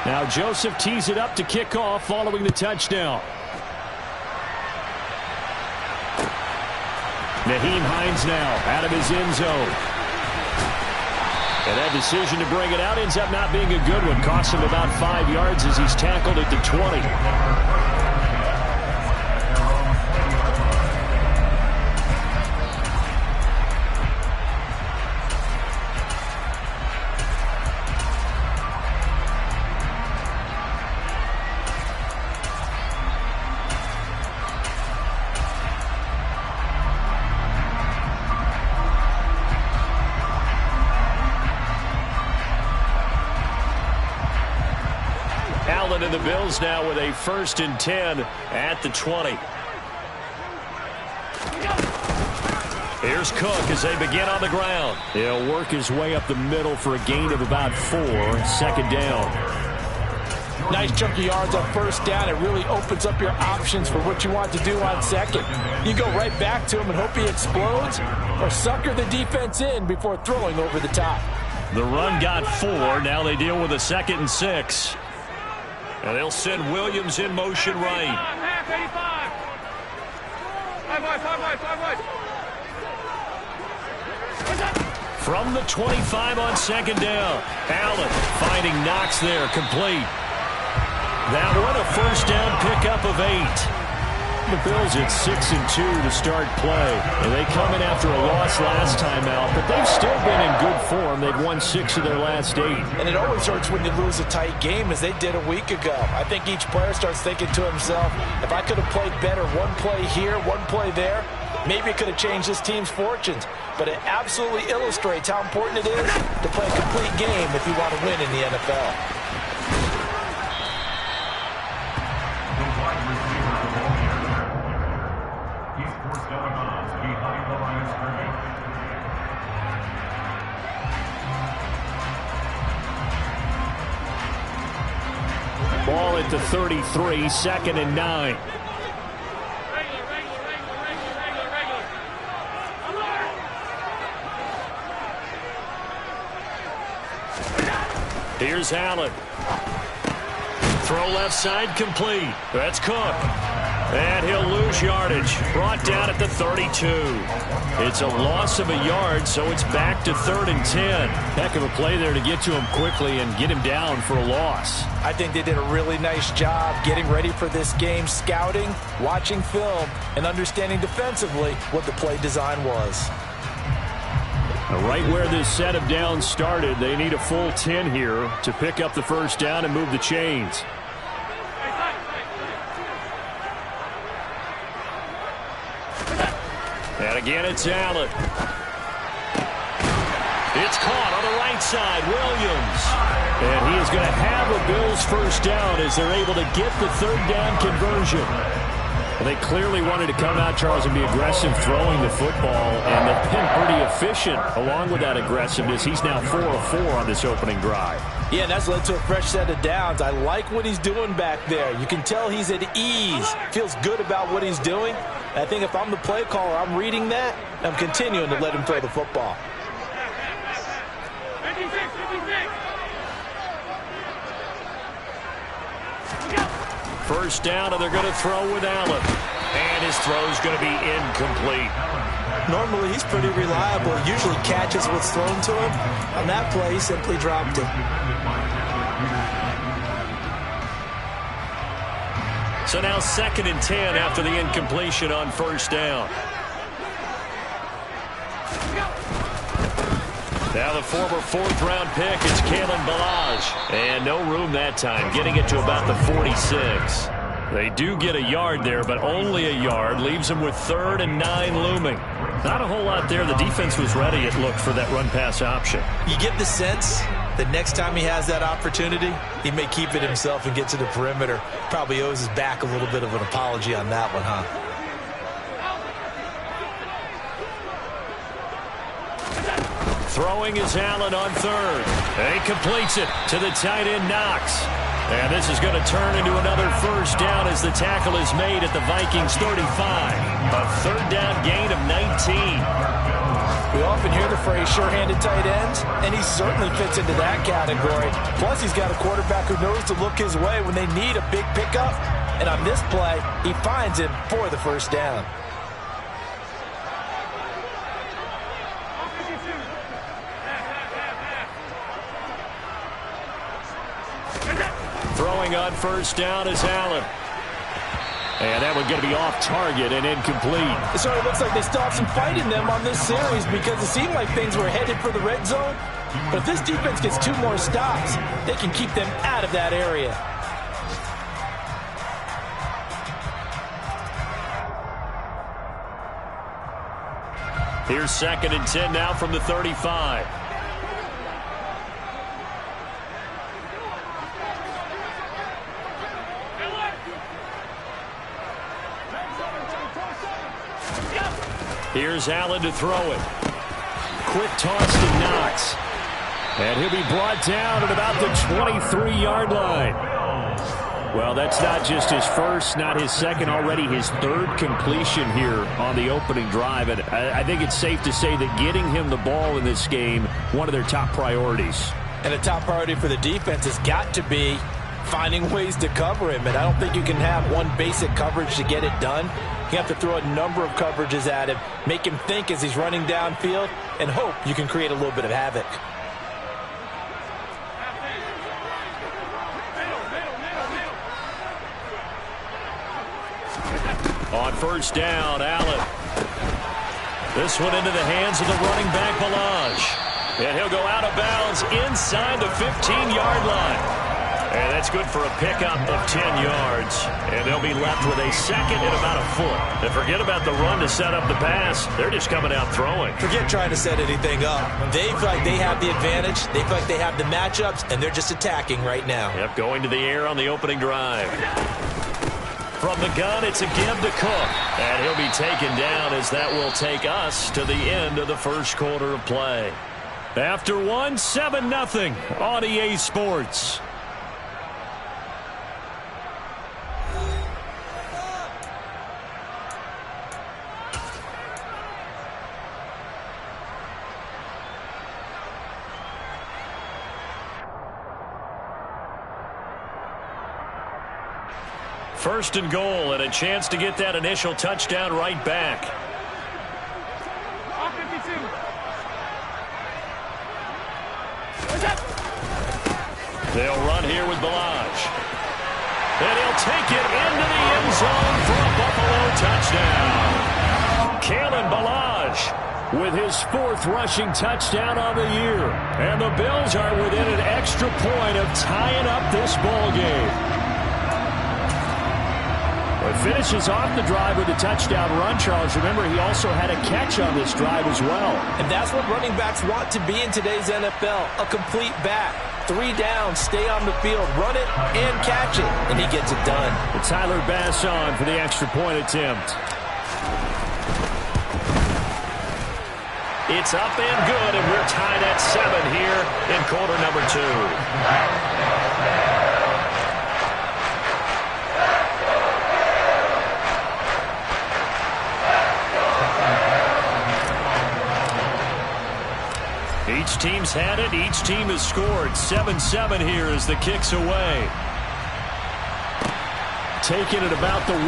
Now Joseph tees it up to kick off following the touchdown. Nyheim Hines now out of his end zone. And that decision to bring it out ends up not being a good one. Costs him about 5 yards as he's tackled at the 20. And the Bills now with a 1st and 10 at the 20. Here's Cook as they begin on the ground. He'll work his way up the middle for a gain of about 4. 2nd down. Nice chunk of yards on 1st down. It really opens up your options for what you want to do on 2nd. You go right back to him and hope he explodes, or sucker the defense in before throwing over the top. The run got 4. Now they deal with a 2nd and 6. And they'll send Williams in motion right. From the 25 on 2nd down. Allen finding Knox there, complete. That one a 1st down pickup of 8. The Bills at 6-2 to start play. And they come in after a loss last time out, but they've still been in good form. They've won 6 of their last 8. And it always hurts when you lose a tight game, as they did a week ago. I think each player starts thinking to himself, if I could have played better one play here, one play there, maybe it could have changed this team's fortunes. But it absolutely illustrates how important it is to play a complete game if you want to win in the NFL. Ball at the 33, 2nd and 9. Here's Allen. Throw left side, complete. That's Cook. And he'll lose yardage. Brought down at the 32. It's a loss of a yard, so it's back to 3rd and 10. Heck of a play there to get to him quickly and get him down for a loss. I think they did a really nice job getting ready for this game, scouting, watching film, and understanding defensively what the play design was. Right where this set of downs started, they need a full 10 here to pick up the 1st down and move the chains. And again, it's Allen. It's caught on the right side, Williams. And he is going to have a Bills 1st down as they're able to get the 3rd down conversion. They clearly wanted to come out, Charles, and be aggressive throwing the football, and they've been pretty efficient along with that aggressiveness. He's now 4 of 4 on this opening drive. Yeah, and that's led to a fresh set of downs. I like what he's doing back there. You can tell he's at ease, feels good about what he's doing. And I think if I'm the play caller, I'm reading that, and I'm continuing to let him throw the football. First down, and they're going to throw with Allen. And his throw's going to be incomplete. Normally, he's pretty reliable. Usually catches what's thrown to him. On that play, he simply dropped it. So now 2nd and 10 after the incompletion on 1st down. Now the former 4th-round pick is Kalen Ballage. And no room that time, getting it to about the 46. They do get a yard there, but only a yard. Leaves them with 3rd and 9 looming. Not a whole lot there. The defense was ready, it looked, for that run-pass option. You get the sense that next time he has that opportunity, he may keep it himself and get to the perimeter. Probably owes his back a little bit of an apology on that one, huh? Throwing is Allen on 3rd. And he completes it to the tight end, Knox. And this is going to turn into another 1st down as the tackle is made at the Vikings 35. A 3rd down gain of 19. We often hear the phrase sure-handed tight ends, and he certainly fits into that category. Plus, he's got a quarterback who knows to look his way when they need a big pickup. And on this play, he finds him for the first down. Throwing on first down is Allen. And that one going to be off target and incomplete. It sort of looks like they still have some fight in them on this series because it seemed like things were headed for the red zone. But if this defense gets 2 more stops, they can keep them out of that area. Here's 2nd and 10 now from the 35. Here's Allen to throw it. Quick toss to Knox. And he'll be brought down at about the 23-yard line. Well, that's not just his first, not his second, already his 3rd completion here on the opening drive. And I think it's safe to say that getting him the ball in this game, one of their top priorities. And a top priority for the defense has got to be finding ways to cover him. And I don't think you can have one basic coverage to get it done. You have to throw a number of coverages at him, make him think as he's running downfield, and hope you can create a little bit of havoc. On first down, Allen. This one into the hands of the running back, Ballage. And he'll go out of bounds inside the 15-yard line. And that's good for a pickup of 10 yards. And they'll be left with a 2nd and about a foot. And forget about the run to set up the pass. They're just coming out throwing. Forget trying to set anything up. They feel like they have the advantage. They feel like they have the matchups, and they're just attacking right now. Yep, going to the air on the opening drive. From the gun, it's a give to Cook. And he'll be taken down as that will take us to the end of the first quarter of play. After one, 7-0 on EA Sports. First and goal, and a chance to get that initial touchdown right back. They'll run here with Ballage. And he'll take it into the end zone for a Buffalo touchdown. Kalen Ballage with his 4th rushing touchdown on the year. And the Bills are within an extra point of tying up this ball game. Finishes off the drive with a touchdown run, Charles. Remember, he also had a catch on this drive as well. And that's what running backs want to be in today's NFL, a complete back. 3 down, stay on the field, run it, and catch it. And he gets it done. And Tyler Bass on for the extra point attempt. It's up and good, and we're tied at 7 here in quarter number 2. Each team's had it. Each team has scored. 7-7 here as the kick's away. Taking it about the 1.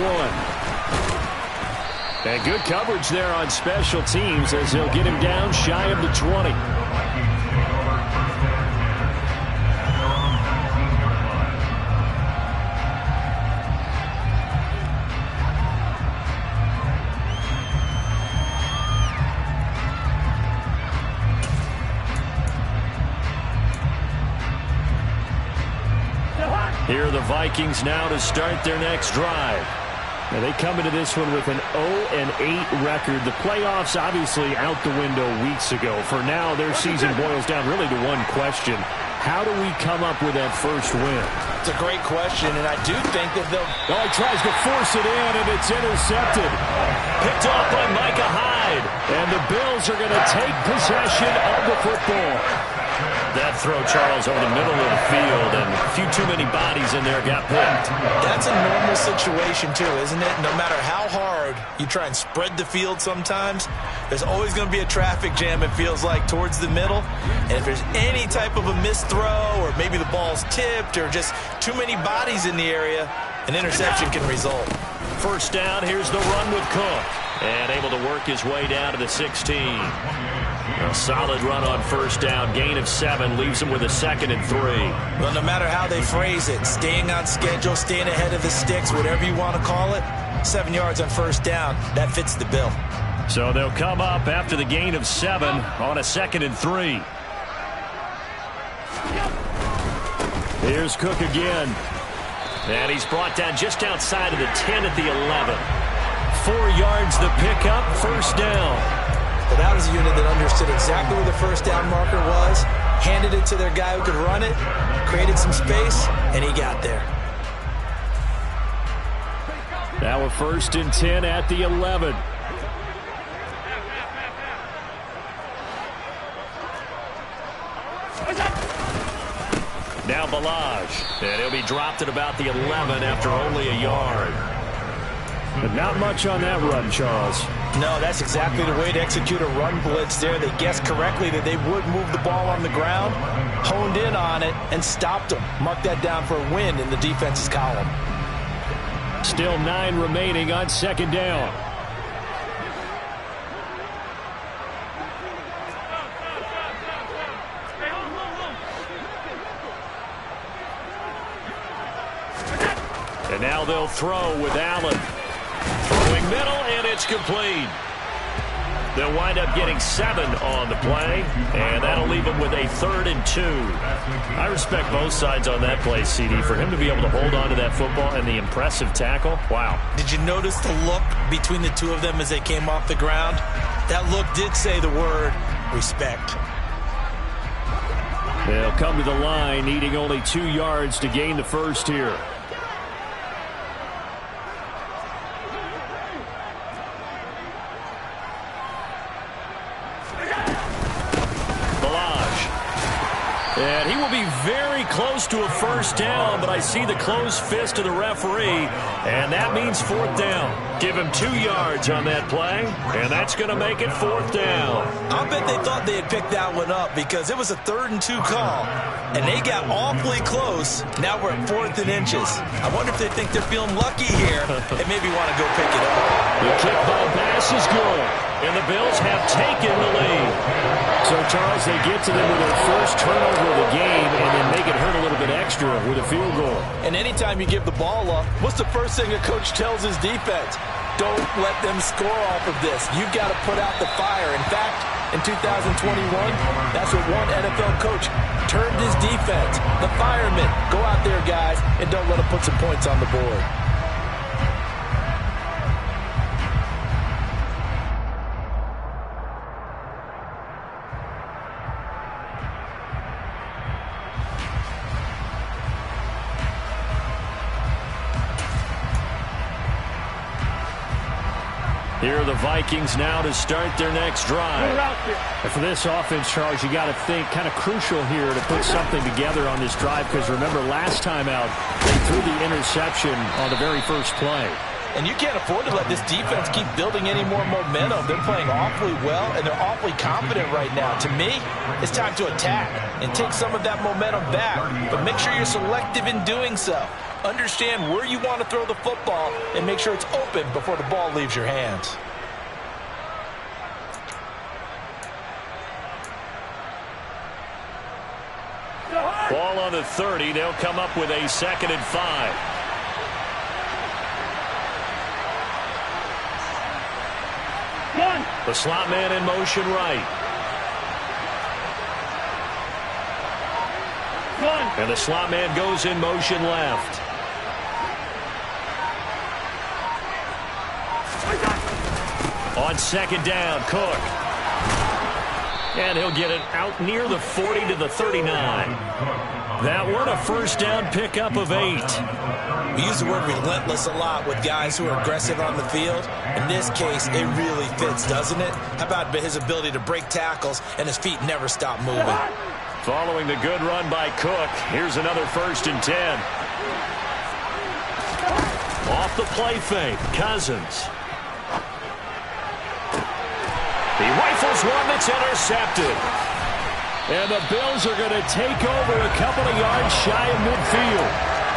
And good coverage there on special teams as he'll get him down shy of the 20. Here are the Vikings now to start their next drive. Now they come into this one with an 0-8 record. The playoffs obviously out the window weeks ago. For now, their season boils down really to one question. How do we come up with that first win? It's a great question, and I do think that they'll... Oh, he tries to force it in, and it's intercepted. Picked off by Micah Hyde. And the Bills are going to take possession of the football. That throw, Charles, over the middle of the field, and a few too many bodies in there got picked. That's a normal situation, too, isn't it? No matter how hard you try and spread the field sometimes, there's always going to be a traffic jam, it feels like, towards the middle. And if there's any type of a missed throw, or maybe the ball's tipped, or just too many bodies in the area, an interception can result. First down, here's the run with Cook. And able to work his way down to the 16. A solid run on first down. Gain of 7 leaves him with a 2nd and 3. Well, no matter how they phrase it, staying on schedule, staying ahead of the sticks, whatever you want to call it, 7 yards on first down, that fits the bill. So they'll come up after the gain of 7 on a 2nd and 3. Here's Cook again. And he's brought down just outside of the 10 at the 11. 4 yards the pickup, first down. Well, that was a unit that understood exactly where the first down marker was, handed it to their guy who could run it, created some space, and he got there. Now a 1st and 10 at the 11. Now Balaj, and he'll be dropped at about the 11 after only a yard. But not much on that run, Charles. No, that's exactly the way to execute a run blitz there. They guessed correctly that they would move the ball on the ground, honed in on it, and stopped them. Mark that down for a win in the defense's column. Still 9 remaining on 2nd down. And now they'll throw with Allen. Throwing middle, and it's complete. They'll wind up getting 7 on the play, and that'll leave them with a 3rd and 2. I respect both sides on that play, CD. For him to be able to hold on to that football and the impressive tackle, wow. Did you notice the look between the two of them as they came off the ground? That look did say the word respect. They'll come to the line, needing only 2 yards to gain the first here. And he will be very close to a first down, but I see the closed fist of the referee, and that means 4th down. Give him 2 yards on that play, and that's going to make it 4th down. I'll bet they thought they had picked that one up because it was a 3rd and 2 call, and they got awfully close. Now we're at 4th and inches. I wonder if they think they're feeling lucky here and maybe want to go pick it up. The kickball pass is good, and the Bills have taken the lead. So, Charles, they get to them with their first turnover of the game and then make it hurt a little bit extra with a field goal. And anytime you give the ball up, what's the first thing a coach tells his defense? Don't let them score off of this. You've got to put out the fire. In fact, in 2021, that's what one NFL coach termed his defense. The firemen. Go out there, guys, and don't let them put some points on the board. Here are the Vikings now to start their next drive. And for this offense, Charles, you got to think kind of crucial here to put something together on this drive because remember last time out they threw the interception on the very first play. And you can't afford to let this defense keep building any more momentum. They're playing awfully well, and they're awfully confident right now. To me, it's time to attack and take some of that momentum back. But make sure you're selective in doing so. Understand where you want to throw the football and make sure it's open before the ball leaves your hands. Ball on the 30. They'll come up with a 2nd and 5. The slot man in motion right. And the slot man goes in motion left. On 2nd down, Cook. And he'll get it out near the 40 to the 39. That one a first down pickup of 8. We use the word relentless a lot with guys who are aggressive on the field. In this case, it really fits, doesn't it? How about his ability to break tackles and his feet never stop moving? Following the good run by Cook, here's another 1st and 10. Off the play fake, Cousins. He rifles one that's intercepted. And the Bills are going to take over a couple of yards shy of midfield.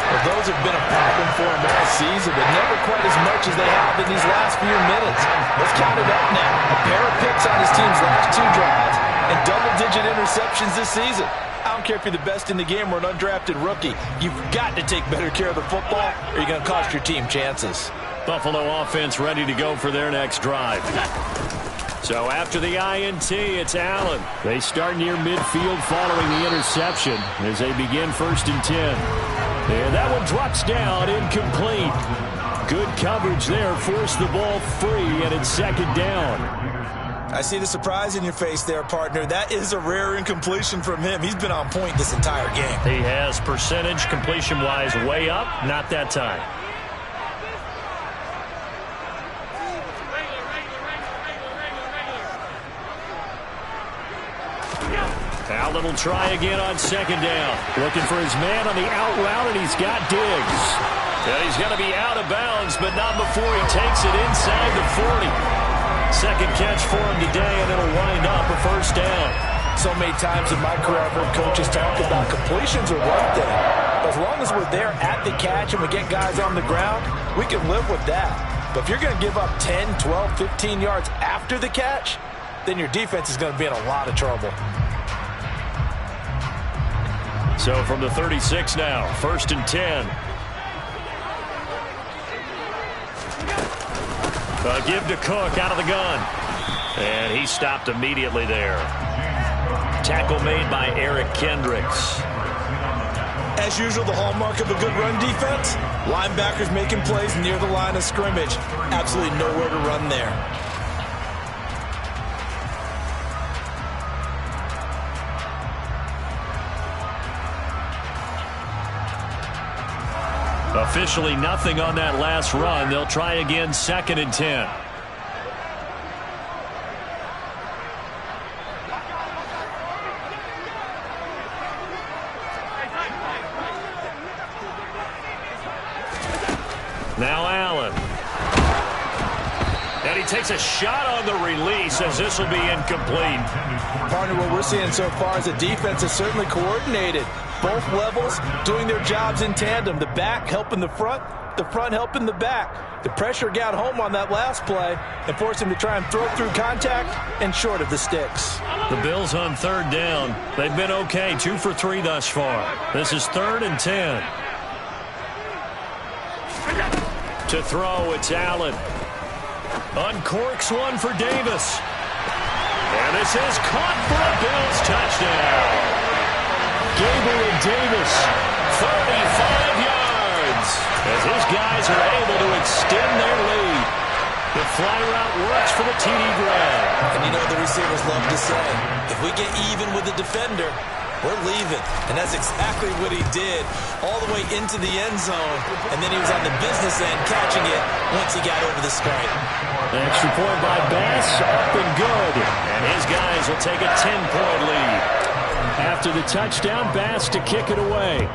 Well, those have been a problem for him all season, but never quite as much as they have in these last few minutes. Let's count it up now. A pair of picks on his team's last 2 drives and double-digit interceptions this season. I don't care if you're the best in the game or an undrafted rookie. You've got to take better care of the football or you're going to cost your team chances. Buffalo offense ready to go for their next drive. So after the INT, it's Allen. They start near midfield following the interception as they begin 1st and 10. And that one drops down, incomplete. Good coverage there, forced the ball free, and it's 2nd down. I see the surprise in your face there, partner. That is a rare incompletion from him. He's been on point this entire game. He has percentage completion-wise way up, not that time. Allen will try again on 2nd down. Looking for his man on the out route, and he's got Diggs. And he's going to be out of bounds, but not before he takes it inside the 40. 2nd catch for him today, and it'll wind up a 1st down. So many times in my career, I've heard coaches talk about completions are one thing. But as long as we're there at the catch and we get guys on the ground, we can live with that. But if you're going to give up 10, 12, 15 yards after the catch, then your defense is going to be in a lot of trouble. So from the 36 now, 1st and 10. A give to Cook out of the gun. And he stopped immediately there. Tackle made by Eric Kendricks. As usual, the hallmark of a good run defense, linebackers making plays near the line of scrimmage. Absolutely nowhere to run there. Officially nothing on that last run. They'll try again 2nd and 10. Now Allen. And he takes a shot on the release as this will be incomplete. Partner, what we're seeing so far is the defense is certainly coordinated. Both levels doing their jobs in tandem. The back helping the front helping the back. The pressure got home on that last play and forced him to try and throw through contact and short of the sticks. The Bills on 3rd down. They've been okay, 2 for 3 thus far. This is 3rd and 10. To throw, it's Allen. Uncorks one for Davis. And this is caught for a Bills touchdown. Gabriel Davis, 35 yards, as his guys are able to extend their lead. The fly route works for the TD grab. And you know the receivers love to say, if we get even with the defender, we're leaving. And that's exactly what he did all the way into the end zone. And then he was on the business end catching it once he got over the stripe. An extra point by Bass, up and good. And his guys will take a 10-point lead. After the touchdown, Bass to kick it away.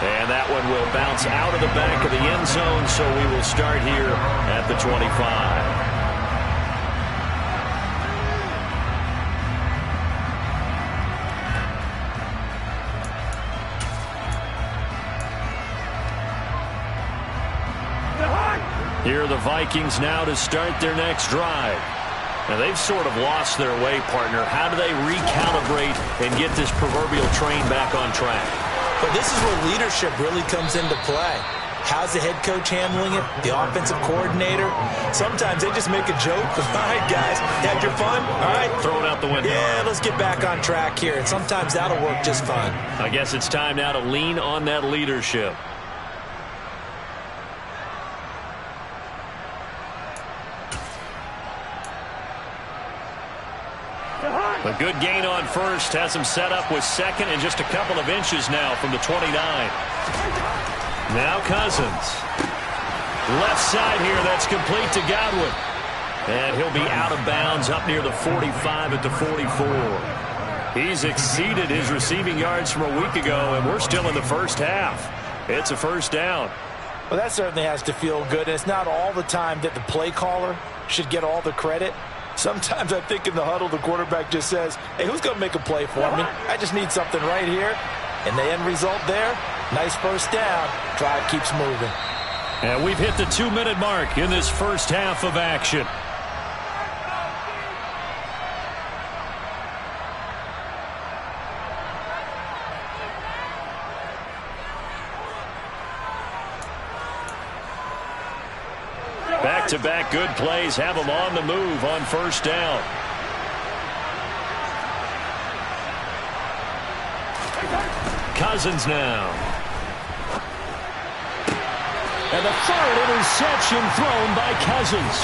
And that one will bounce out of the back of the end zone, so we will start here at the 25. Here are the Vikings now to start their next drive. Now, they've sort of lost their way, partner. How do they recalibrate and get this proverbial train back on track? But this is where leadership really comes into play. How's the head coach handling it? The offensive coordinator? Sometimes they just make a joke. All right, guys, had your fun? All right. Throw it out the window. Yeah, let's get back on track here. And sometimes that'll work just fine. I guess it's time now to lean on that leadership. A good gain on 1st has him set up with 2nd and just a couple of inches now from the 29. Now Cousins. Left side here, that's complete to Godwin. And he'll be out of bounds up near the 45 at the 44. He's exceeded his receiving yards from a week ago, and we're still in the first half. It's a first down. Well, that certainly has to feel good. And it's not all the time that the play caller should get all the credit. Sometimes I think in the huddle, the quarterback just says, hey, who's going to make a play for me? I just need something right here. And the end result there, nice first down. Drive keeps moving. And we've hit the 2-minute mark in this first half of action. Back-to-back good plays have them on the move on first down. Cousins now. And the third interception thrown by Cousins.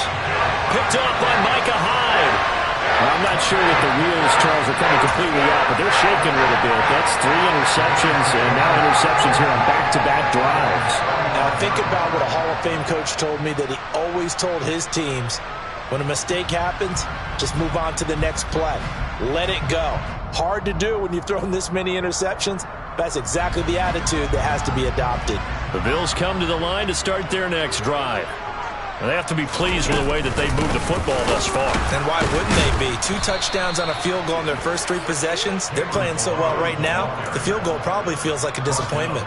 Picked up by Micah Hyde. I'm not sure that the wheels, Charles, are coming completely out, but they're shaking a little bit. That's 3 interceptions, and now interceptions here on back-to-back drives. Now think about what a Hall of Fame coach told me, that he always told his teams, when a mistake happens, just move on to the next play. Let it go. Hard to do when you've thrown this many interceptions. That's exactly the attitude that has to be adopted. The Bills come to the line to start their next drive. They have to be pleased with the way that they've moved the football thus far. And why wouldn't they be? 2 touchdowns on a field goal in their first 3 possessions. They're playing so well right now, the field goal probably feels like a disappointment.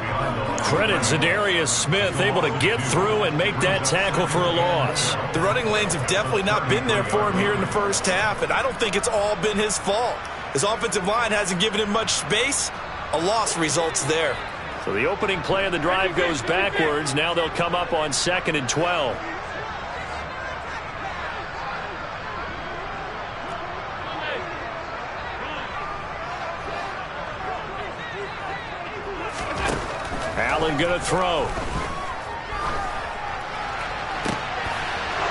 Credit Za'Darius Smith, able to get through and make that tackle for a loss. The running lanes have definitely not been there for him here in the first half, and I don't think it's all been his fault. His offensive line hasn't given him much space. A loss results there. So the opening play of the drive goes backwards. Now they'll come up on 2nd and 12. Allen going to throw.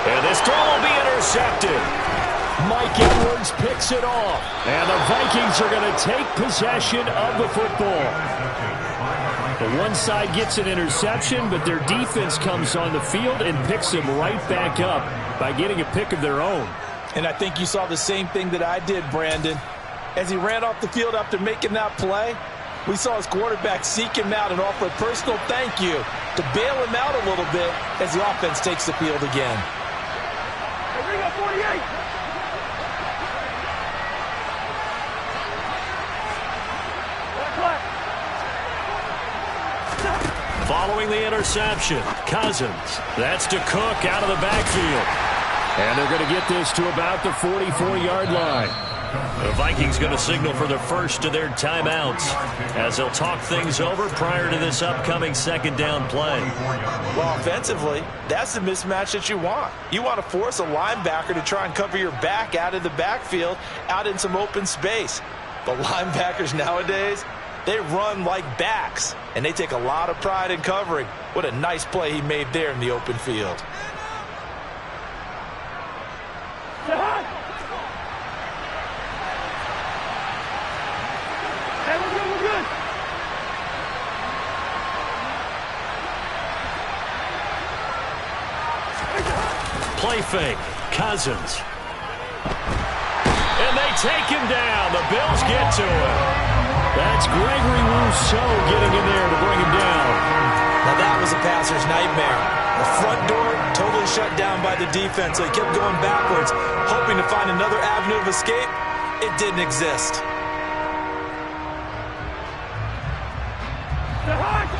And this throw will be intercepted. Mike Edwards picks it off. And the Vikings are going to take possession of the football. The one side gets an interception, but their defense comes on the field and picks them right back up by getting a pick of their own. And I think you saw the same thing that I did, Brandon. As he ran off the field after making that play, we saw his quarterback seek him out and offer a personal thank you to bail him out a little bit as the offense takes the field again. Hey, bring up 48. Following the interception, Cousins. That's to Cook out of the backfield. And they're going to get this to about the 44-yard line. The Vikings going to signal for the first of their timeouts as they'll talk things over prior to this upcoming second down play. Well, offensively, that's the mismatch that you want. You want to force a linebacker to try and cover your back out of the backfield, out in some open space. The linebackers nowadays, they run like backs, and they take a lot of pride in covering. What a nice play he made there in the open field. Play fake, Cousins. And they take him down. The Bills get to him. That's Gregory Rousseau getting in there to bring him down. Now that was a passer's nightmare. The front door totally shut down by the defense, so he kept going backwards, hoping to find another avenue of escape. It didn't exist.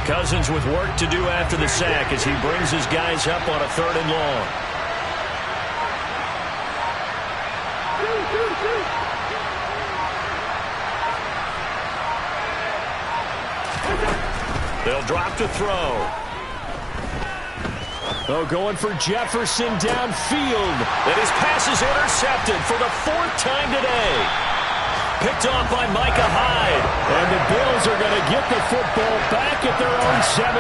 Cousins with work to do after the sack as he brings his guys up on a 3rd and long. They'll drop to throw. Oh, going for Jefferson downfield. And his pass is intercepted for the 4th time today. Picked off by Micah Hyde. And the Bills are going to get the football back at their own 17.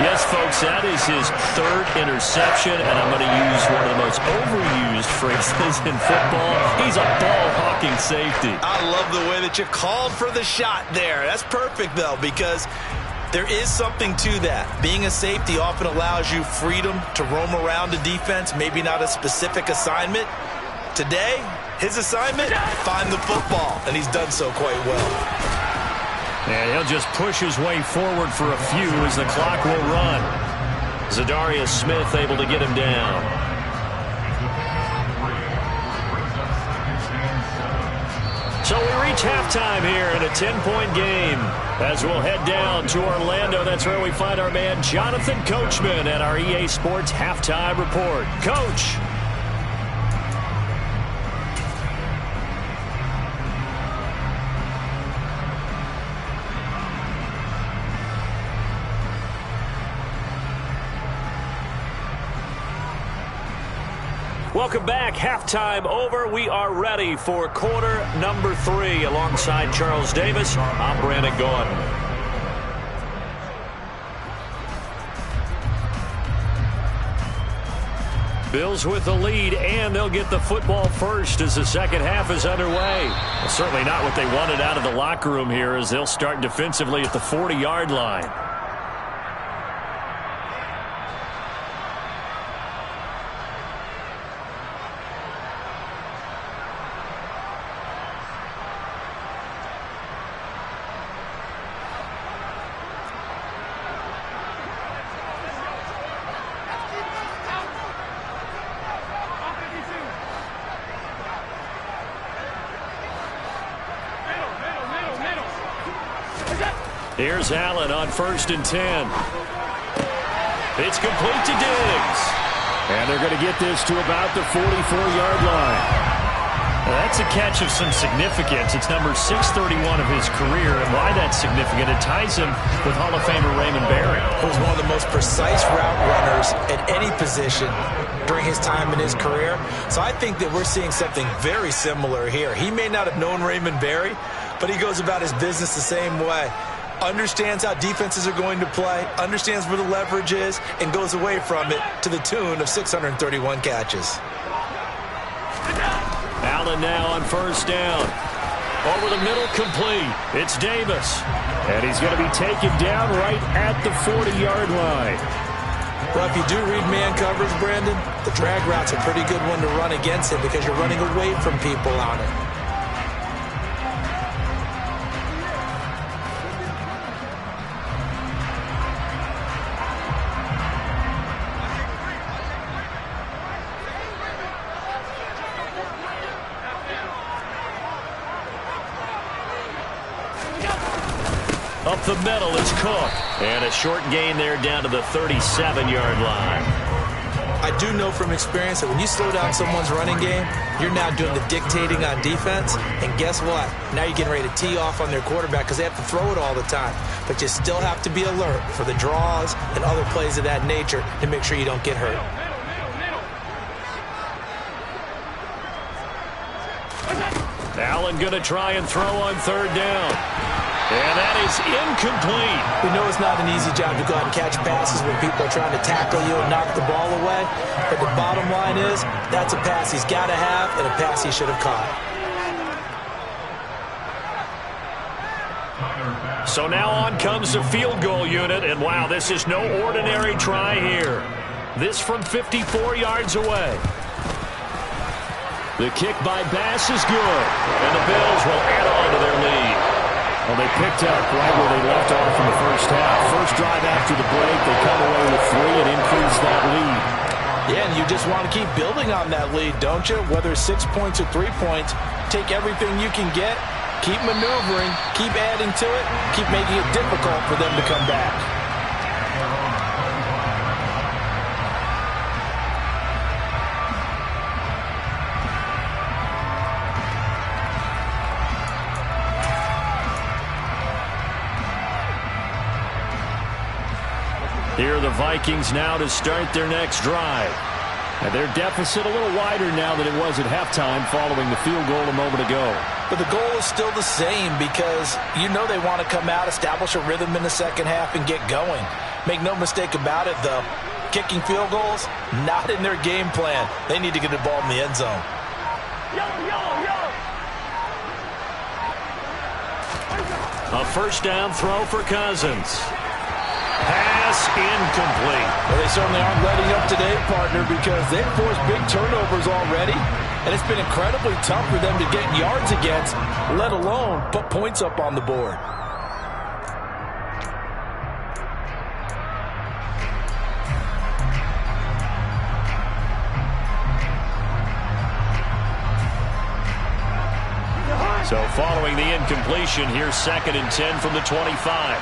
Yes, folks, that is his 3rd interception, and I'm going to use one of the most overused phrases in football. He's a ball-hawking safety. I love the way that you called for the shot there. That's perfect, though, because There is something to that. Being a safety often allows you freedom to roam around the defense, maybe not a specific assignment. Today, his assignment, find the football, and he's done so quite well. And he'll just push his way forward for a few as the clock will run. Zadarius Smith able to get him down. So we reach halftime here in a 10-point game. As we'll head down to Orlando, that's where we find our man Jonathan Coachman at our EA Sports Halftime Report. Coach. Welcome back. Halftime over. We are ready for quarter number 3. Alongside Charles Davis, I'm Brandon Gaudin. Bills with the lead, and they'll get the football first as the second half is underway. Well, certainly not what they wanted out of the locker room here, as they'll start defensively at the 40-yard line. Here's Allen on 1st and 10. It's complete to Diggs. And they're going to get this to about the 44-yard line. Now, that's a catch of some significance. It's number 631 of his career. And why that's significant, it ties him with Hall of Famer Raymond Berry. Who's one of the most precise route runners at any position during his time in his career. So I think that we're seeing something very similar here. He may not have known Raymond Berry, but he goes about his business the same way. Understands how defenses are going to play, understands where the leverage is, and goes away from it to the tune of 631 catches. Allen now on 1st down. Over the middle, complete. It's Davis. And he's going to be taken down right at the 40-yard line. Well, if you do read man coverage, Brandon, the drag route's a pretty good one to run against him because you're running away from people on it. Up the middle is Cook. And a short gain there down to the 37-yard line. I do know from experience that when you slow down someone's running game, you're now doing the dictating on defense. And guess what? Now you're getting ready to tee off on their quarterback because they have to throw it all the time. But you still have to be alert for the draws and other plays of that nature to make sure you don't get hurt. Allen going to try and throw on 3rd down. And that is incomplete. We know it's not an easy job to go out and catch passes when people are trying to tackle you and knock the ball away. But the bottom line is, that's a pass he's got to have and a pass he should have caught. So now on comes the field goal unit. And wow, this is no ordinary try here. This from 54 yards away. The kick by Bass is good. And the Bills will add on to their lead. Well, they picked up right where they left off in the first half. First drive after the break, they come away with 3 and increase that lead. Yeah, and you just want to keep building on that lead, don't you? Whether it's 6 points or 3 points, take everything you can get, keep maneuvering, keep adding to it, keep making it difficult for them to come back. Here are the Vikings now to start their next drive. And their deficit a little wider now than it was at halftime following the field goal a moment ago. But the goal is still the same because you know they want to come out, establish a rhythm in the second half, and get going. Make no mistake about it, though. Kicking field goals, not in their game plan. They need to get the ball in the end zone. A 1st down throw for Cousins. pass incomplete. Well, they certainly aren't letting up today, partner, because they've forced big turnovers already, and it's been incredibly tough for them to get yards against, let alone put points up on the board. So following the incompletion, here's 2nd and 10 from the 25.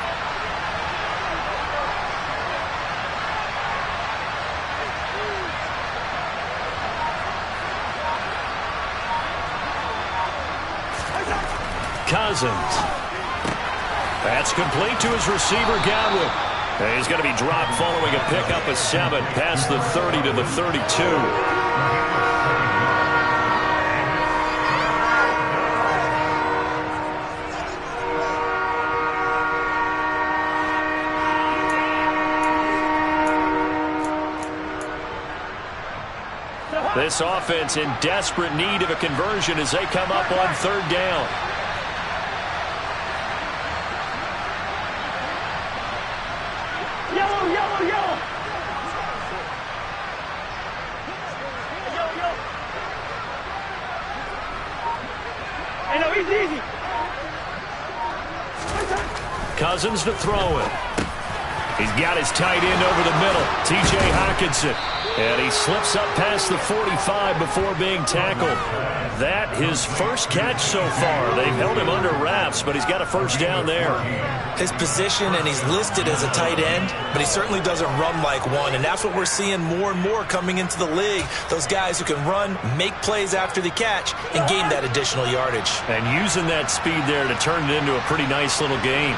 Cousins. That's complete to his receiver, Godwin. And he's going to be dropped following a pickup of 7 past the 30 to the 32. This offense in desperate need of a conversion as they come up on 3rd down. Yellow, yellow, yellow. Yellow. Hey, no, easy. Cousins to throw it. He's got his tight end over the middle, T.J. Hockenson. And he slips up past the 45 before being tackled. That his first catch so far. They've held him under wraps, but he's got a first down there. His position, and he's listed as a tight end, but he certainly doesn't run like one, and that's what we're seeing more and more coming into the league. Those guys who can run, make plays after the catch, and gain that additional yardage. And using that speed there to turn it into a pretty nice little game.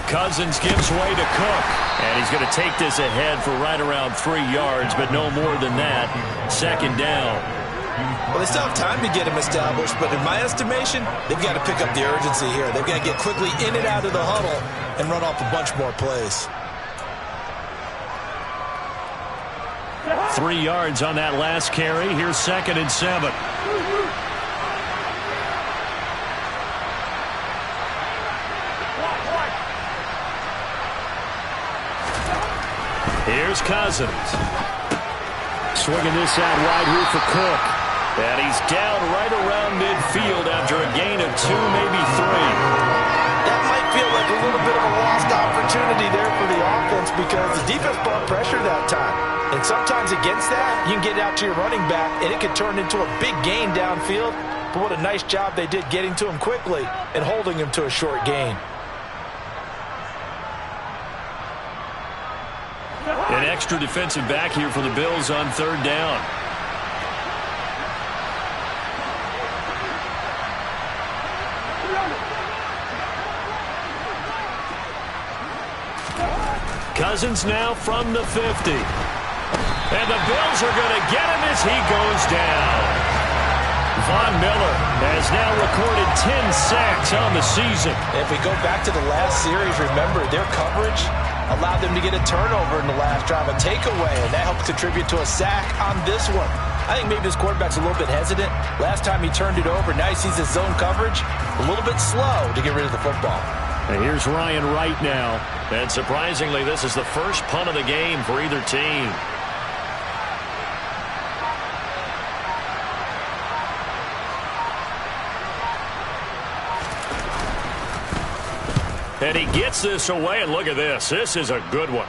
Cousins gives way to Cook. And he's going to take this ahead for right around 3 yards, but no more than that. 2nd down. Well, they still have time to get him established, but in my estimation, they've got to pick up the urgency here. They've got to get quickly in and out of the huddle and run off a bunch more plays. 3 yards on that last carry. Here's 2nd and 7. Here's Cousins. Swinging this out wide here for Cook. And he's down right around midfield after a gain of 2, maybe 3. That might feel like a little bit of a lost opportunity there for the offense because the defense brought pressure that time. And sometimes against that, you can get it out to your running back, and it can turn into a big gain downfield. But what a nice job they did getting to him quickly and holding him to a short gain. An extra defensive back here for the Bills on 3rd down. Cousins now from the 50. And the Bills are going to get him as he goes down. Von Miller has now recorded 10 sacks on the season. If we go back to the last series, remember their coverage allowed them to get a turnover in the last drive, a takeaway, and that helped contribute to a sack on this one. I think maybe this quarterback's a little bit hesitant. Last time he turned it over, now he sees his zone coverage a little bit slow to get rid of the football. And here's Ryan Wright now. And surprisingly, this is the first punt of the game for either team. And he gets this away, and look at this. This is a good one.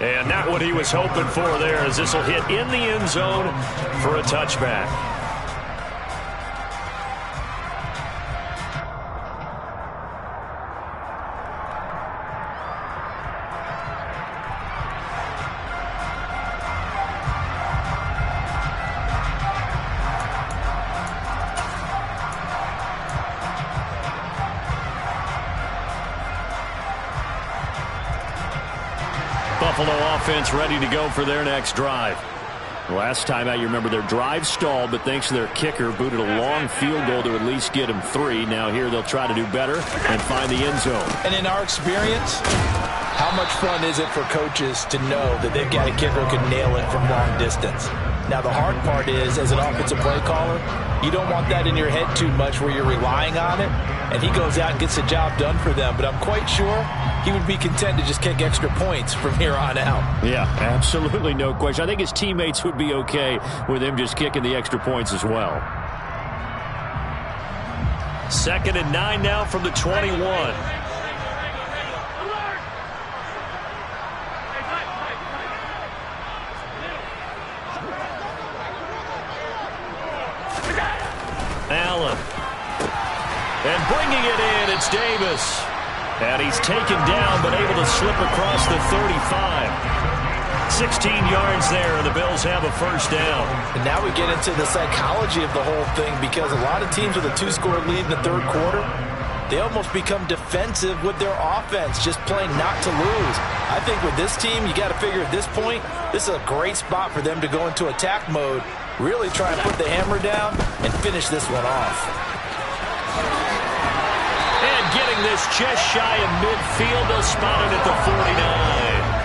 And not what he was hoping for there, as this will hit in the end zone for a touchback. Buffalo offense ready to go for their next drive. Last time out, you remember their drive stalled, but thanks to their kicker, booted a long field goal to at least get them 3. Now here they'll try to do better and find the end zone. And in our experience, how much fun is it for coaches to know that they've got a kicker who can nail it from long distance? Now, the hard part is, as an offensive play caller, you don't want that in your head too much where you're relying on it, and he goes out and gets the job done for them. But I'm quite sure he would be content to just kick extra points from here on out. Yeah, absolutely no question. I think his teammates would be okay with him just kicking the extra points as well. 2nd and 9 now from the 21. Allen. And bringing it in, it's Davis. And he's taken down, but able to slip across the 35. 16 yards there, and the Bills have a first down. And now we get into the psychology of the whole thing, because a lot of teams with a 2-score lead in the third quarter, they almost become defensive with their offense, just playing not to lose. I think with this team, you got to figure at this point, this is a great spot for them to go into attack mode, really try and put the hammer down and finish this one off. And getting this just shy of midfield, they'll spot it at the 49.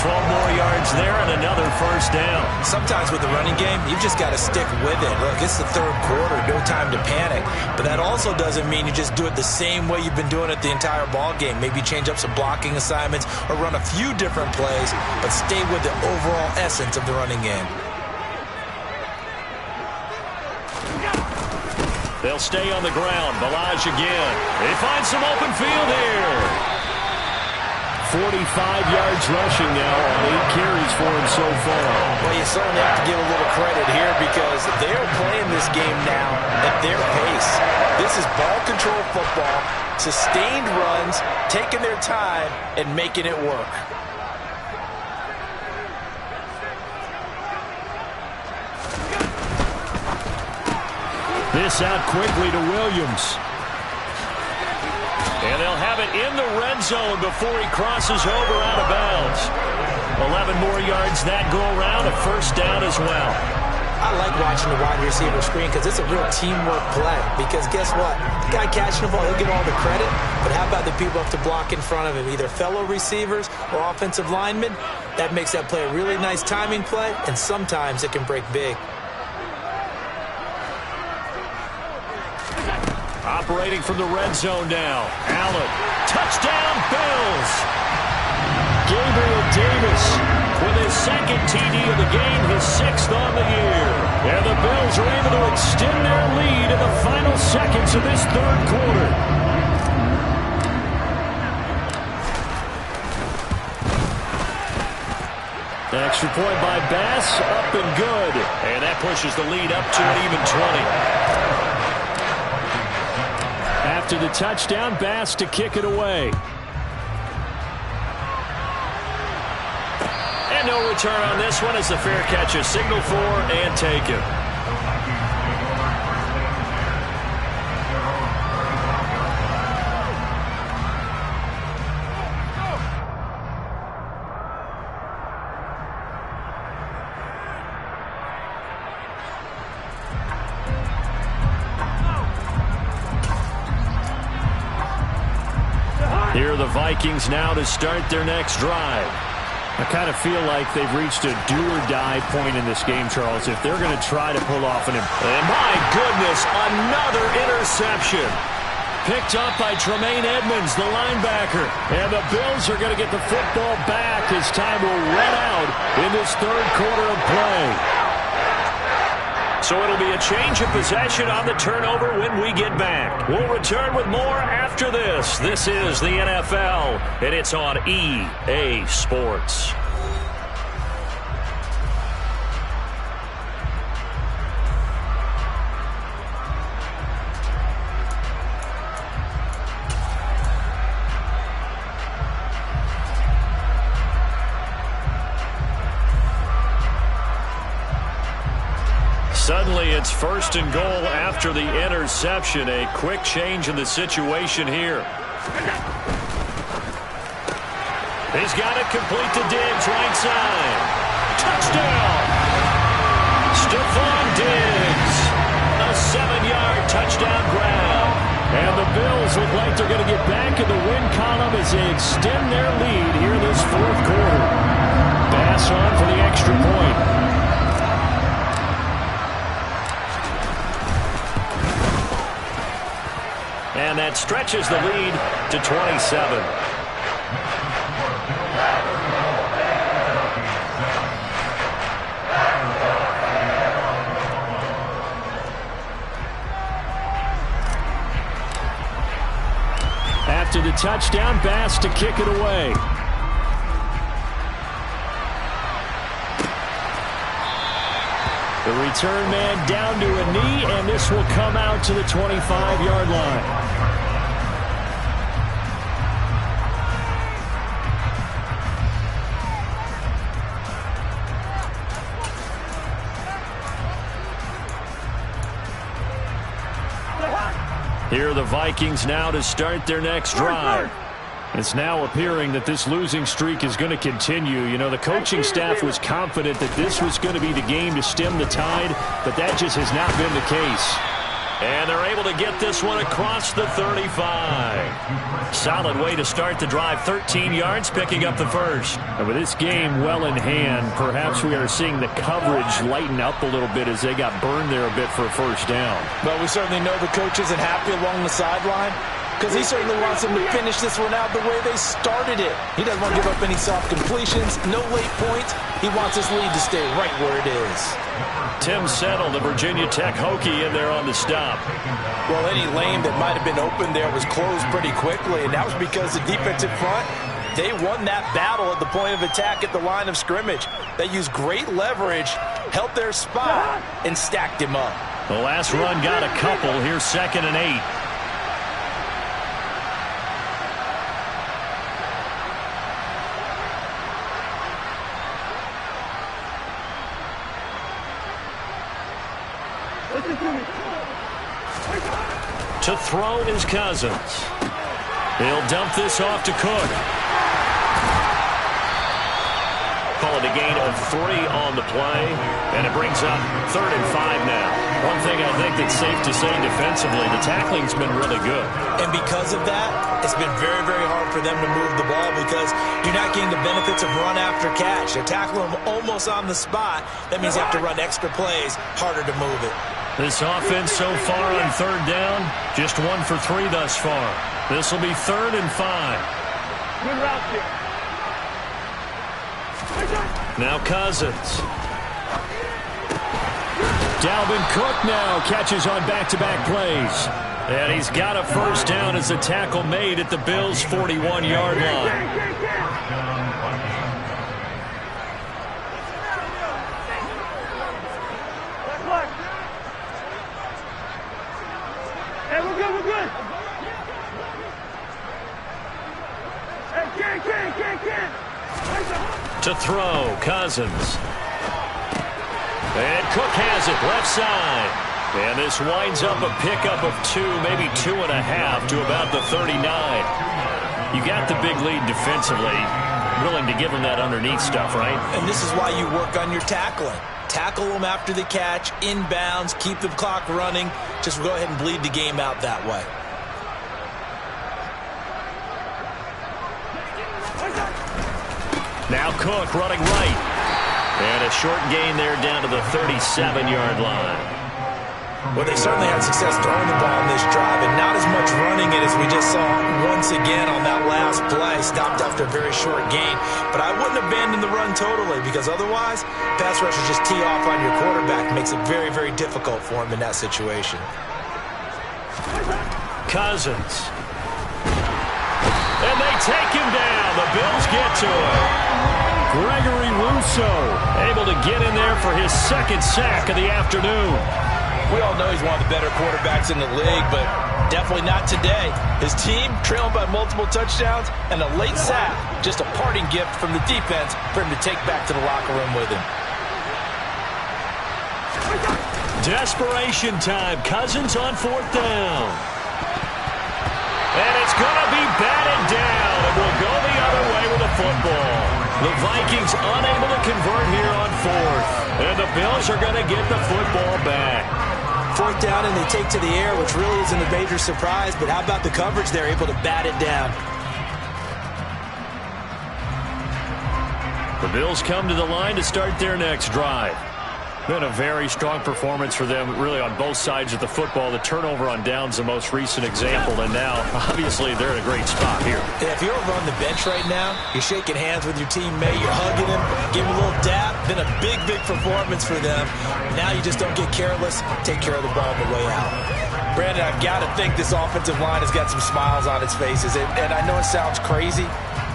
12 more yards there and another first down. Sometimes with the running game, you've just got to stick with it. Look, it's the third quarter, no time to panic. But that also doesn't mean you just do it the same way you've been doing it the entire ball game. Maybe change up some blocking assignments or run a few different plays, but stay with the overall essence of the running game. They'll stay on the ground. Ballage again. They find some open field here. 45 yards rushing now on 8 carries for him so far. Well, you certainly have to give a little credit here, because they're playing this game now at their pace. This is ball control football, sustained runs, taking their time and making it work. This out quickly to Williams. And they'll have it in the red zone before he crosses over out of bounds. 11 more yards that go around, a first down as well. I like watching the wide receiver screen, because it's a real teamwork play. Because guess what? The guy catching the ball, he'll get all the credit. But how about the people up to block in front of him, either fellow receivers or offensive linemen? That makes that play a really nice timing play, and sometimes it can break big. Operating from the red zone now. Allen. Touchdown, Bills. Gabriel Davis with his second TD of the game, his 6th on the year. And the Bills are able to extend their lead in the final seconds of this third quarter. Extra point by Bass, up and good. And that pushes the lead up to an even 20. After the touchdown, Bass to kick it away. And no return on this one as the fair catch is signaled for and taken. Here are the Vikings now to start their next drive. I kind of feel like they've reached a do-or-die point in this game, Charles, if they're going to try to pull off an... And my goodness, another interception. Picked up by Tremaine Edmonds, the linebacker. And the Bills are going to get the football back as time will run out in this third quarter of play. So it'll be a change of possession on the turnover when we get back. We'll return with more after this. This is the NFL, and it's on EA Sports. Suddenly, it's 1st and goal after the interception. A quick change in the situation here. He's got it complete to Diggs, right side. Touchdown! Stephon Diggs. A 7-yard touchdown grab. And the Bills look like they're going to get back in the win column as they extend their lead here this fourth quarter. Bass on for the extra point. that stretches the lead to 27. After the touchdown, Bass to kick it away. The return man down to a knee, and this will come out to the 25-yard line. Here are the Vikings now to start their next drive. It's now appearing that this losing streak is going to continue. You know, the coaching staff was confident that this was going to be the game to stem the tide, but that just has not been the case. And they're able to get this one across the 35. Solid way to start the drive. 13 yards, picking up the first. And with this game well in hand, perhaps we are seeing the coverage lighten up a little bit as they got burned there a bit for a first down. But we certainly know the coach isn't happy along the sideline, because he certainly wants them to finish this one out the way they started it. He doesn't want to give up any soft completions, no late points. He wants his lead to stay right where it is. Tim Settle, the Virginia Tech Hokie, in there on the stop. Well, any lane that might have been open there was closed pretty quickly, and that was because the defensive front, they won that battle at the point of attack at the line of scrimmage. They used great leverage, held their spot, and stacked him up. The last run got a couple. Here's 2nd and 8. To throw is Cousins. He'll dump this off to Cook. Call it a gain of 3 on the play, and it brings up 3rd and 5 now. One thing I think that's safe to say defensively, the tackling's been really good. And because of that, it's been very, very hard for them to move the ball because you're not getting the benefits of run after catch. They're tackling them almost on the spot. That means you have to run extra plays, harder to move it. This offense so far on 3rd down, just 1 for 3 thus far. This will be 3rd and 5. Good route here. Now Cousins. Dalvin Cook now catches on back-to-back plays. And he's got a first down as the tackle made at the Bills' 41-yard line. Hey, we're good, we're good. Hey, can't. To throw, Cousins. And Cook has it, left side. And this winds up a pickup of 2, maybe 2.5 to about the 39. You got the big lead defensively. Willing to give him that underneath stuff, right? And this is why you work on your tackling. Tackle them after the catch, inbounds, keep the clock running. Just go ahead and bleed the game out that way. Now Cook running right. And a short gain there down to the 37-yard line. Well, they certainly had success throwing the ball in this drive, and not as much running it as we just saw once again on that last play. Stopped after a very short gain. But I wouldn't abandon the run totally, because otherwise, pass rushers just tee off on your quarterback. It makes it very, very difficult for him in that situation. Cousins. And they take him down. The Bills get to him. Gregory Rousseau able to get in there for his 2nd sack of the afternoon. We all know he's one of the better quarterbacks in the league, but definitely not today. His team trailing by multiple touchdowns and a late sack, just a parting gift from the defense for him to take back to the locker room with him. Desperation time. Cousins on 4th down. And it's going to be batted down. It will go the other way with the football. The Vikings unable to convert here on 4th. And the Bills are going to get the football back. 4th down and they take to the air, which really isn't a major surprise. But how about the coverage? They're able to bat it down. The Bills come to the line to start their next drive. Been a very strong performance for them, really, on both sides of the football. The turnover on downs, the most recent example, and now, obviously, they're in a great spot here. Yeah, if you're over on the bench right now, you're shaking hands with your teammate, you're hugging him, giving him a little dap. Been a big, big performance for them. Now you just don't get careless. Take care of the ball on the way out. Brandon, I've got to think this offensive line has got some smiles on its faces, and I know it sounds crazy,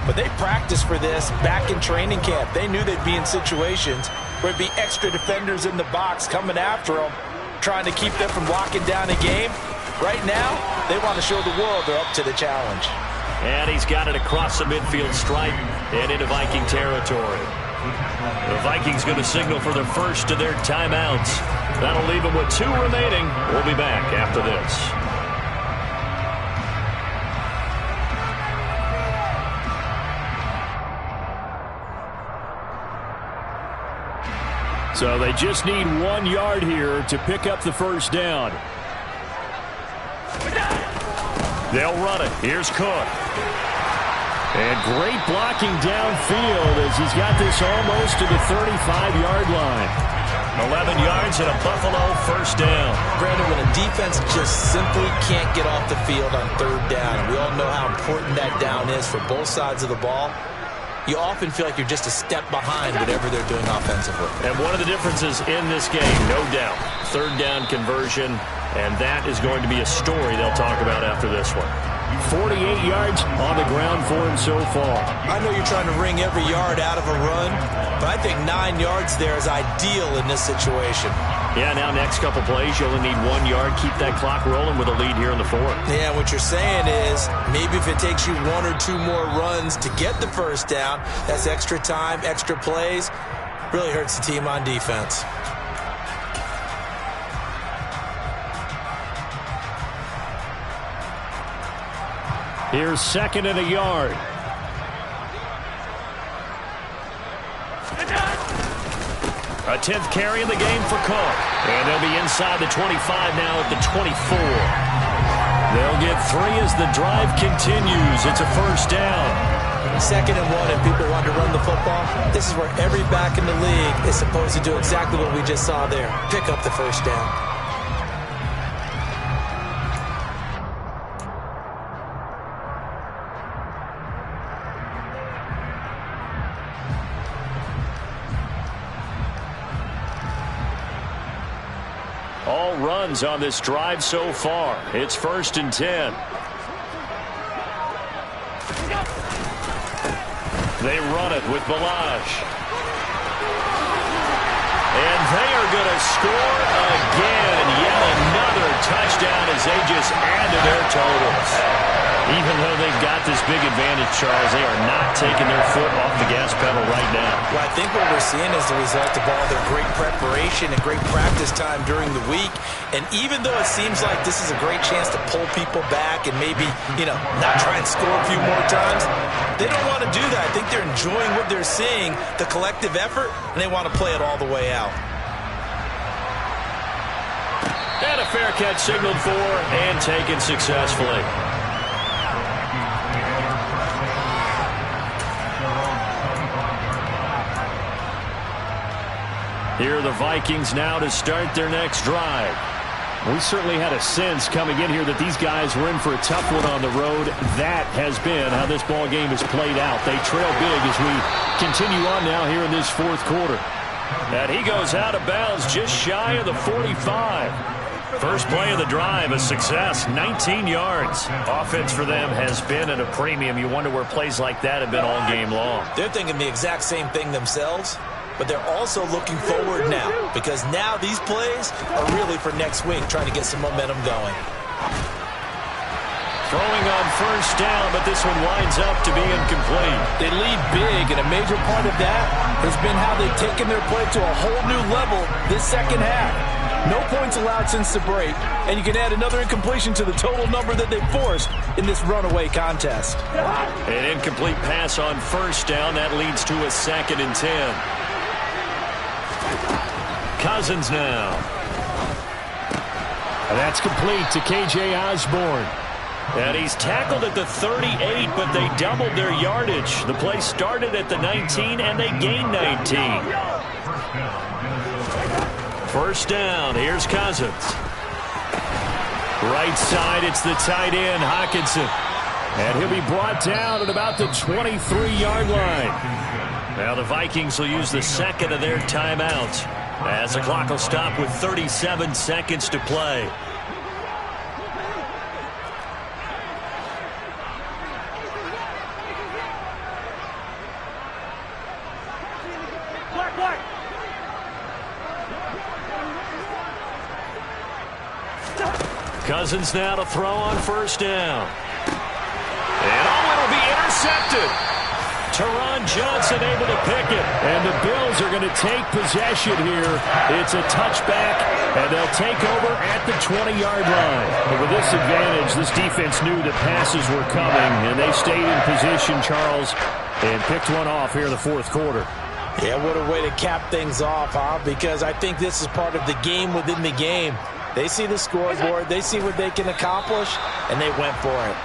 but they practiced for this back in training camp. They knew they'd be in situations where it'd be extra defenders in the box coming after them, trying to keep them from locking down a game. Right now, they want to show the world they're up to the challenge. And he's got it across the midfield stripe and into Viking territory. The Vikings going to signal for the first of their timeouts. That'll leave them with 2 remaining. We'll be back after this. So they just need 1 yard here to pick up the first down. They'll run it. Here's Cook. And great blocking downfield as he's got this almost to the 35-yard line. 11 yards and a Buffalo first down. Brandon, when a defense just simply can't get off the field on 3rd down, and we all know how important that down is for both sides of the ball, you often feel like you're just a step behind whatever they're doing offensively. And one of the differences in this game, no doubt, 3rd down conversion, and that is going to be a story they'll talk about after this one. 48 yards on the ground for him so far. I know you're trying to wring every yard out of a run, but I think 9 yards there is ideal in this situation. Yeah, now next couple plays, you only need 1 yard. Keep that clock rolling with a lead here in the 4th. Yeah, what you're saying is maybe if it takes you 1 or 2 more runs to get the first down, that's extra time, extra plays. Really hurts the team on defense. Here's 2nd and a yard. A 10th carry in the game for Cook. And they'll be inside the 25 now at the 24. They'll get 3 as the drive continues. It's a first down. 2nd and 1 and people want to run the football. This is where every back in the league is supposed to do exactly what we just saw there. Pick up the first down. All runs on this drive so far. It's 1st and 10. They run it with Balaj. And they are going to score again. Yet another touchdown as they just add to their totals. Even though they've got this big advantage, Charles, they are not taking their foot off the gas pedal right now. Well, I think what we're seeing is the result of all their great preparation and great practice time during the week. And even though it seems like this is a great chance to pull people back and maybe, not try and score a few more times, they don't want to do that. I think they're enjoying what they're seeing, the collective effort, and they want to play it all the way out. And a fair catch signaled for and taken successfully. Here are the Vikings now to start their next drive. We certainly had a sense coming in here that these guys were in for a tough one on the road. That has been how this ball game has played out. They trail big as we continue on now here in this 4th quarter. And he goes out of bounds just shy of the 45. First play of the drive, a success, 19 yards. Offense for them has been at a premium. You wonder where plays like that have been all game long. They're thinking the exact same thing themselves, but they're also looking forward now because now these plays are really for next week, trying to get some momentum going. Throwing on first down, but this one winds up to be incomplete. They lead big, and a major part of that has been how they've taken their play to a whole new level this second half. No points allowed since the break, and you can add another incompletion to the total number that they forced in this runaway contest. An incomplete pass on first down. That leads to a 2nd and 10. Cousins now. And that's complete to K.J. Osborne. And he's tackled at the 38, but they doubled their yardage. The play started at the 19, and they gained 19. First down. Here's Cousins. Right side, it's the tight end, Hockenson. And he'll be brought down at about the 23-yard line. Now the Vikings will use the second of their timeouts as the clock will stop with 37 seconds to play. Cousins now to throw on first down. And it'll be intercepted. Teron Johnson able to pick it. And the Bills are going to take possession here. It's a touchback, and they'll take over at the 20-yard line. But with this advantage, this defense knew that passes were coming, and they stayed in position, Charles, and picked one off here in the fourth quarter. Yeah, what a way to cap things off, huh? Because I think this is part of the game within the game. They see the scoreboard, they see what they can accomplish, and they went for it.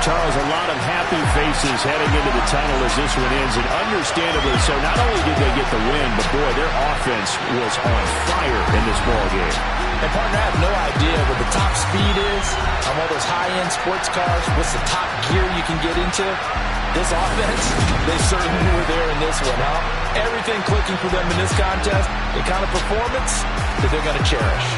Charles, a lot of happy faces heading into the tunnel as this one ends, and understandably so. Not only did they get the win, but boy, their offense was on fire in this ball game. And partner, I have no idea what the top speed is on all those high-end sports cars. What's the top gear you can get into? This offense, they certainly were there in this one, huh? Everything clicking for them in this contest, the kind of performance that they're going to cherish.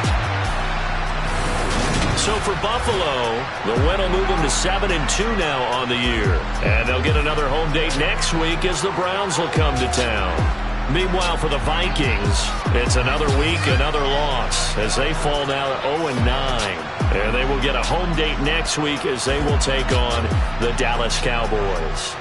So for Buffalo, the win will move them to 7-2 now on the year. And they'll get another home date next week as the Browns will come to town. Meanwhile, for the Vikings, it's another week, another loss as they fall now at 0-9. And they will get a home date next week as they will take on the Dallas Cowboys.